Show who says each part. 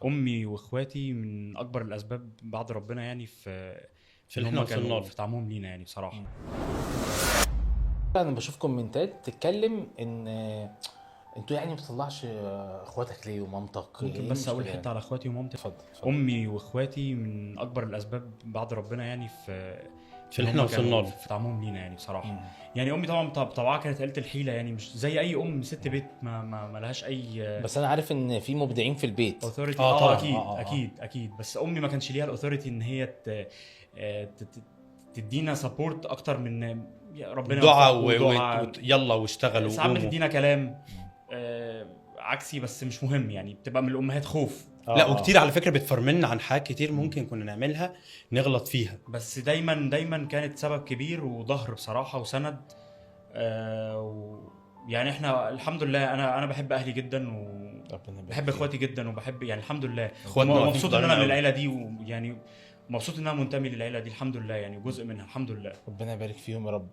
Speaker 1: امي واخواتي من اكبر الاسباب بعد ربنا يعني في
Speaker 2: اللي
Speaker 1: ان
Speaker 2: احنا
Speaker 1: هم
Speaker 2: وصلنا
Speaker 1: كانوا
Speaker 2: له.
Speaker 1: في طعمهم لينا يعني بصراحه.
Speaker 3: انا بشوف كومنتات تتكلم ان انتوا يعني ما بتطلعش اخواتك ليه ومامتك،
Speaker 1: ممكن
Speaker 3: ايه
Speaker 1: بس اقول
Speaker 3: المشكله
Speaker 1: حته
Speaker 3: يعني؟
Speaker 1: على اخواتي ومامتي.
Speaker 3: اتفضل اتفضل.
Speaker 1: امي واخواتي من اكبر الاسباب بعد ربنا يعني في ان
Speaker 2: اللي احنا
Speaker 1: هم
Speaker 2: وصلنا
Speaker 1: كانوا
Speaker 2: له.
Speaker 1: في طعمهم لينا يعني بصراحه.
Speaker 3: مم.
Speaker 1: يعني امي طبعا طبعها كانت قلة الحيله، يعني مش زي اي ست بيت ما لهاش اي
Speaker 3: بس انا عارف ان في مبدعين في البيت.
Speaker 1: اوثوريتي.
Speaker 2: اه طبعا
Speaker 1: اكيد اكيد، بس امي ما كانش ليها الاوثوريتي ان هي تدينا سبورت اكتر من ربنا
Speaker 2: دعاء
Speaker 1: يوفقكم ودعاء.
Speaker 2: يلا واشتغلوا
Speaker 1: ساعات
Speaker 2: وقوموا.
Speaker 1: بتدينا كلام عكسي، بس مش مهم يعني، بتبقى من الامهات خوف.
Speaker 2: لا وكتير على فكره بتفرملنا عن حاجات كتير ممكن كنا نعملها نغلط فيها.
Speaker 1: بس دايما كانت سبب كبير وظهر بصراحة وسند. يعني احنا الحمد لله، انا بحب اهلي جدا
Speaker 3: ربنا يبارك
Speaker 1: وبحب
Speaker 3: فيك.
Speaker 1: اخواتي جدا، وبحب يعني الحمد لله
Speaker 2: اخواتنا واقفين في
Speaker 1: مبسوط ان انا
Speaker 2: ظهرنا
Speaker 1: من
Speaker 2: قوي.
Speaker 1: العيلة دي، ويعني مبسوط ان انا منتمي للعيلة دي الحمد لله، يعني جزء منها الحمد لله.
Speaker 3: ربنا يبارك فيهم يا رب.